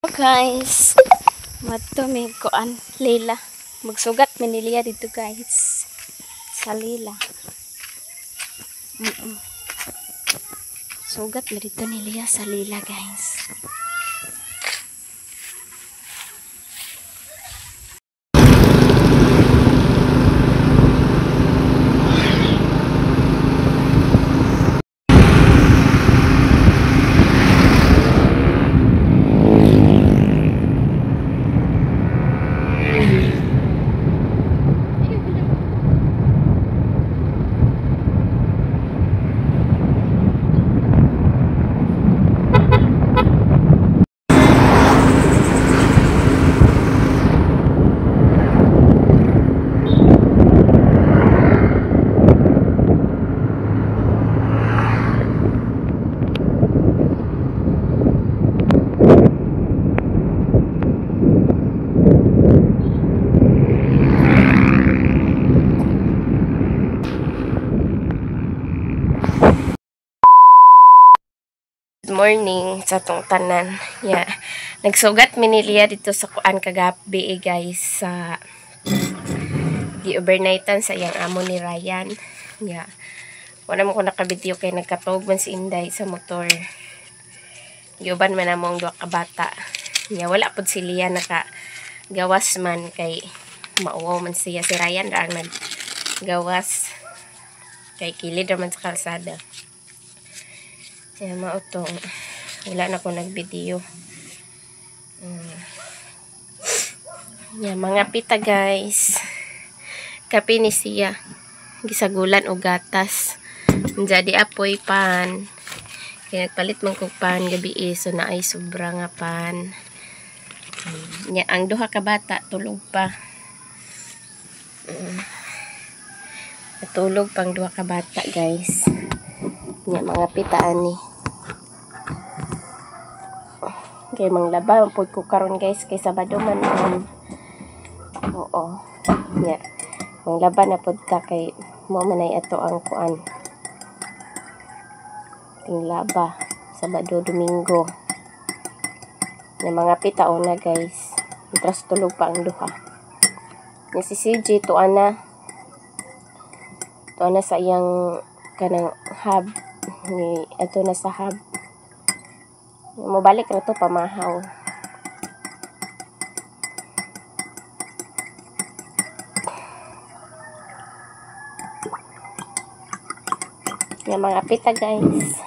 Guys, madto may kuan Lila. Magsugat mi ni Lia dito guys. Sa Lila. Sugat mi dito ni Lia sa Lila guys. Morning sa tong tanan. Yeah. Nagsugat mi ni Lia dito sa kuan kagabi guys sa gi-overnightan sa iyang amo ni Ryan. Yeah. Wala mo ko naka-video kay nagkatog man si Inday sa motor. Giuban man namong duha ka bata. Yeah, wala pud si Lia gawas man kay mauwaw man siya si Ryan ra ang gawas kay kilid man sa kalsada. Kaya mautong wala na ko nag-video. Yan, mga pita guys. Kape ni siya. Gisagulan o gatas. Jadi apoy pan. Kaya nagpalit man kong pan gabi so na ay sobra nga pan. Yan, ang duha ka bata tulog pa. Natulog pang duha ka bata guys. Yan, mga pitaan ni. Kay manglaba po ko karon guys kay Sabado man oo nya manglaba na pod ta kay mo man ay ato ang kuan tinglaba Sabado Domingo nya mga pitaon na guys intras tulog pa ang duha nya si CJ tuana sa iyang kanang hub ni ato na sa hub. Mabalik na to pamahaw. Yung mga pita guys.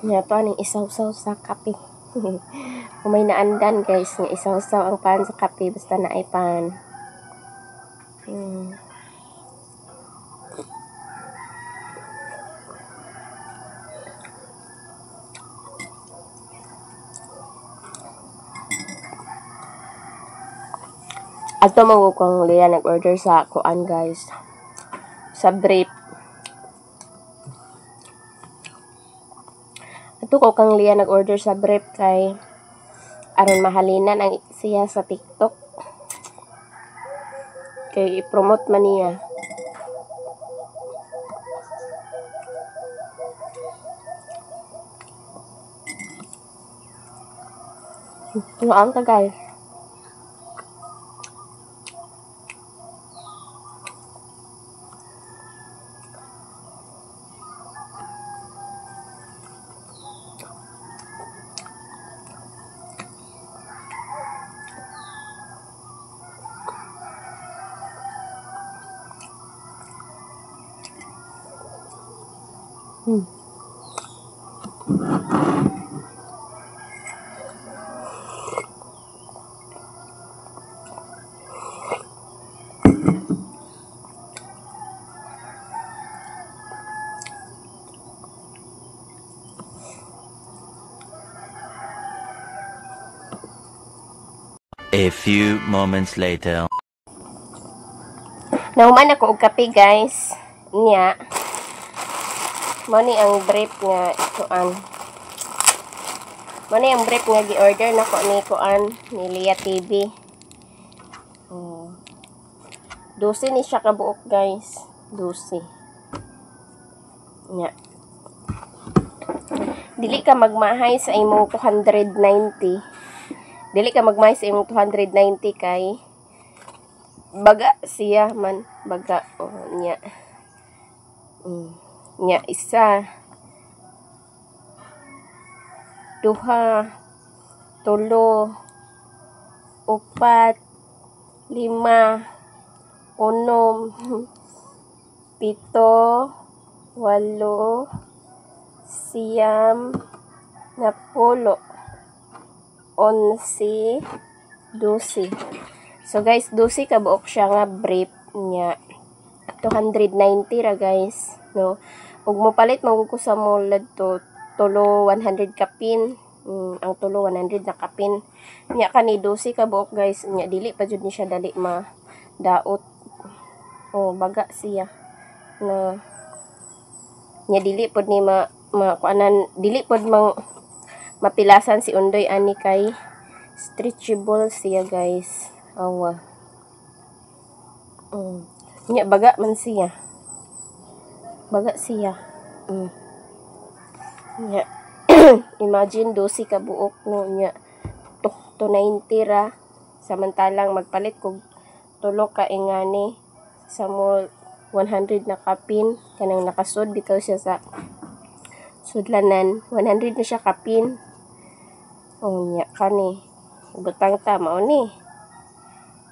Nga to aning isaw-saw sa kape. Kung may naandan guys, nga isaw-saw ang pan sa kape basta na ay pan. Ato magukong Lia nag-order sa kuan guys. Sa brief. Ato ko kang Lia nag-order sa brief kay aron mahalinan ang siya sa TikTok. Kay i-promote man niya. Ang ta guys. A few moments later. Nahuman ako og kape guys. Nya. Mo ni ang brief nga kuan Muna yung brief nga gi-order na ko ni Kuan ni Lia TV. 12 ni siya kabuok guys. 12. Nya. Dili ka magmahay sa imong 290. Dili ka magmahay sa imong 290 kay baga siya man. Baga. Nya. Nya isa. 2, 3, 4, 5, 6, 7, 8, 9, 10, 11, 12. So guys, 12 kabuok siya nga brief niya. 290 ra guys, no. Ug mo palit magud ko sa mall to tulo 100 kapin. Ang tulo 100 na kapin. Nya kani 12 kabuok guys, nya dili pa jud ni siya dali daot. Baga siya. Na nya dili pod ni kuanan, dili pod mapilasan si undoy ani kay stretchable siya guys. Awa. Nya baga man siya. Baga siya. Nya imagine 12 ka buok no nya 290 ra, samantalang magpalit kog tulo ka ingani sa mall 100 na kapin kanang nakasud bitaw siya sa sudlanan, 100 na siya kapin. Nya kani butang ta mao ni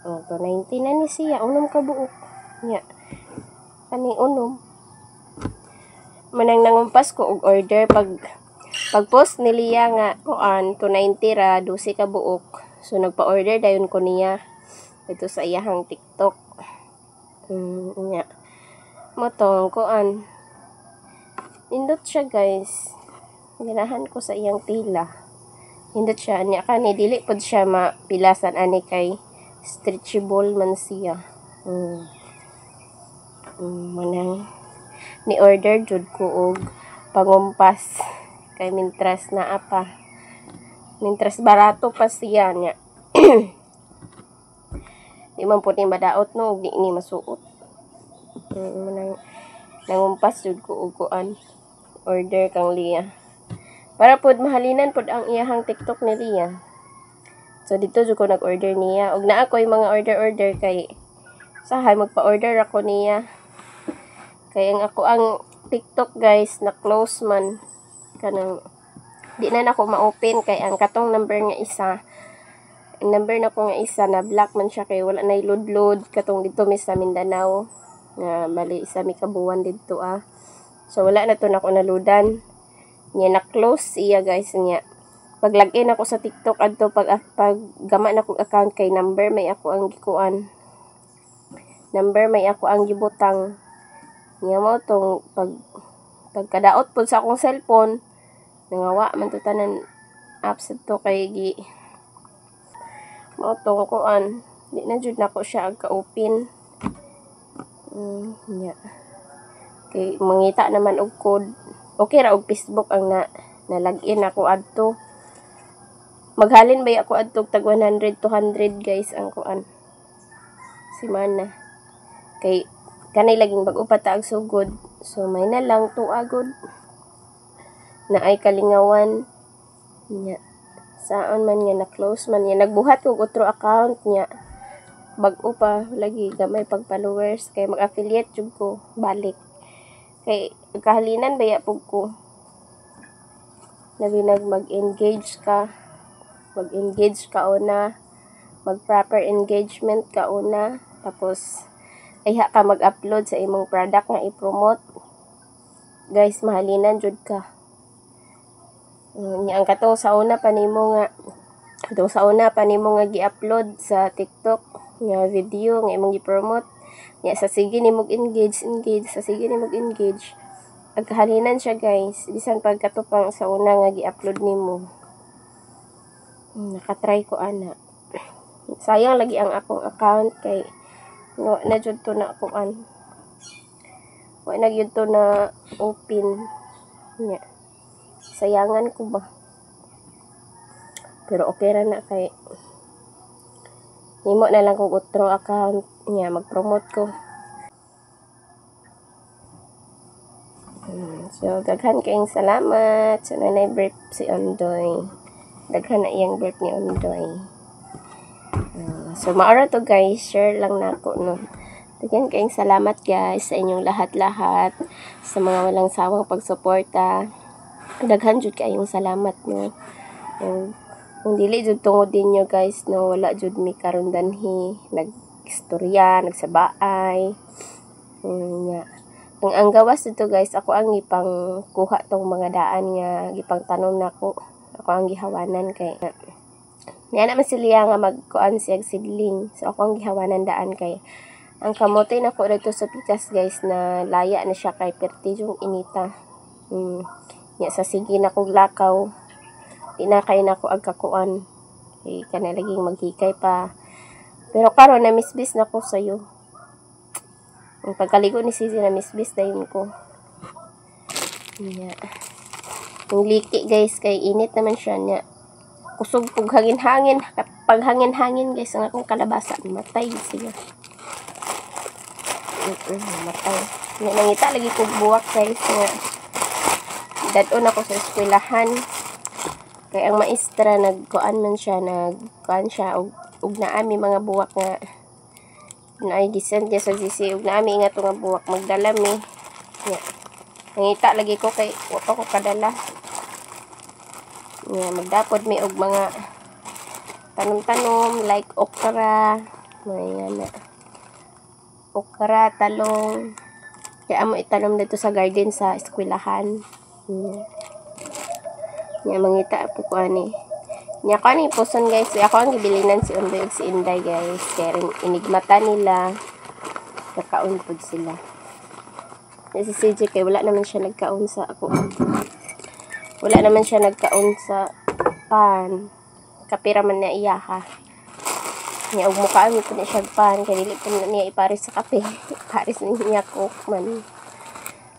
290 na ni siya, unom ka buok. Nya kani unom manang nangumpas ko og order pag post ni Lia nga kuan 290 ra 12 ka buok. So nagpa-order dayon ko niya ito sa iyahang TikTok. Nya mo tong kuan indot siya guys. Ganahan ko sa iyang tila. Indot siya nya kani dili pod siya mapilasan ani kay stretchable man siya. Manang ni order jud ko og pangumpas kay mintras na apa. Mintras barato pa siya nya. Di man po ni madaot no, di ni masuot. Nangumpas jud ko og kuan. Order kang Lia. Para pod mahalinan pod ang iyahang TikTok ni Lia. So dito jud ko nag-order niya. Og naa ko'y mga order kay sahay magpa-order ako niya. Kay ang ako ang TikTok guys na close man kanang di na nako ma-open kay ang katong number nga isa. Ang number na ko nga isa na black man siya kay wala na load katong dito mi sa Mindanao nga mali isa mi kabuwan dito So wala na to nako naludan. Nya na close iya guys nya. Pag login ako sa TikTok adto pag gama na kong account kay number may ako ang gikuan. Number may ako ang gibutang. Nya mo tong pagkadaot po sa akong cellphone nangawa man to tanan apps to kay mo tong kuan di na jud nako siya agka-open. Nya kay mangita naman og code. Okay ra og Facebook ang na-login ako adto. Maghalin ba ako adto tag 100 200 guys ang kuan simana. Kay kanay laging bag-o pa ta og sugod. So may na lang to agod. Na ay kalingawan. Nya saan man nga na-close man nga nagbuhat og otro account nya. Bag-o pa lagi gamay pag followers kay mag-affiliate jud ko balik. Kay kahalinan baya pug ko. Labi mag-engage ka. Mag-engage ka una. Mag-proper engagement ka una. Tapos ayha ka mag-upload sa imong product nga i-promote. Guys, mahalinan jud ka. Ang katong sa una pa nimo nga gi-upload sa TikTok nga video nga imong gi-promote. Nya sa sige nimo engage, sa sige nimo engage. Agkahalinan siya guys, bisan pagkatupang sa una nga gi-upload nimo. Nakatry ko ana. Sayang lagi ang akong account kay na jud to na kuan. Wa na gyud to na open. Nya sayangan ko ba. Pero okay ra na kay himo na lang kog otro account niya mag-promote ko. So daghan kayong salamat sa nanay birth si Ondoy. Daghan na iyang birth ni Ondoy. So maara to guys, share lang nako no. Daghan kayong salamat guys sa inyong lahat-lahat sa mga walang sawang pagsuporta. Daghan jud kayong salamat no. Kung dili jud tungod ninyo guys no, wala jud mi karon danhi nagstorya, nagsabaay. Ang gawas dito guys, ako ang gipang kuha tong mga daan nga gipang tanom nako. Ako ang gihawanan kay niya naman sila nga magkuan siya sidling. So ako ang gihawanan daan kay ang kamote nako dito sa pikas guys na laya na siya kay perti yung inita. Nya sa sige na kog lakaw. Di na kay nako agkakuan. Kay kana laging maghikay pa. Pero karon na misbis na ko sayo. Ang pagkaligo ni Sisi na misbis dayon ko. Nya. Yung liki guys kay init naman siya nya. Kusog pug hangin-hangin, pag hangin-hangin guys ang akong kalabasa matay siya. Matay. Nya nangita lagi kog buwak guys nga. Dadon ako sa eskwelahan. Kaya ang maestra nagkuan man siya, nagkuan siya og naami mga buwak nga naay gisend niya sa Sisi og naami nga to nga buwak magdala mi. Yeah. Nangita lagi ko kay wa pa ko kadala. Yeah, magdapod mi og mga tanom-tanom like okra, mga na. Okra, talong. Kaya amo itanom dito sa garden sa eskwelahan. Nya mangita po ko ani. Nya ko ani puson guys. Ako ang gibilinan si Ondoy ug si Inday guys. Kaya rin inigmata nila. Nakaon pud sila. Si CJ kay wala naman siya nagkaon sa ako. Wala naman siya nagkaon sa pan. Kapira man na iya ha. Nya ug mukaan mi pud siya pan kay dili pud niya ipares sa kape. Pares niya cook man.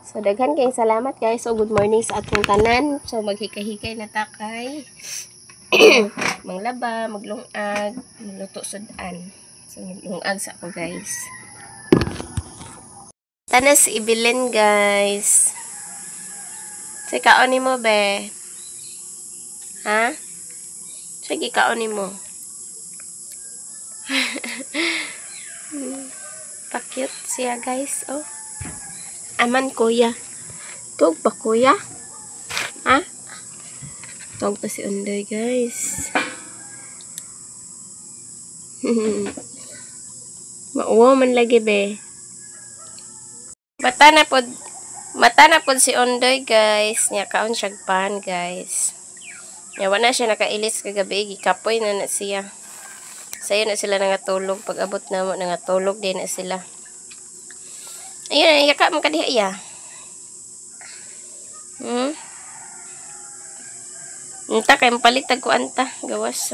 So, daghan kayong salamat guys. So, good morning sa atong tanan. So, maghikay-hikay na takay. Manglaba, maglungag, magluto sudan. So, maglungag sa ako guys. Tanas ibilin guys. So, kaoni mo be? Ha? Sige, kaoni mo. Pa-cute siya guys. Oh. Aman kuya. Tug ba kuya? Ha? Tug pa si Ondoy guys. Mauwa man lagi be. Mata na pod si Ondoy guys. Nya kaon siya pan guys. Nya wala siya nakailis kagabi. Gikapoy na siya. Sayo na sila nangatulog. Pag abot na mo nangatulog din na sila. Ayun, yaka mo kadiha iya. Nta kay mapalitag ko anta gawas.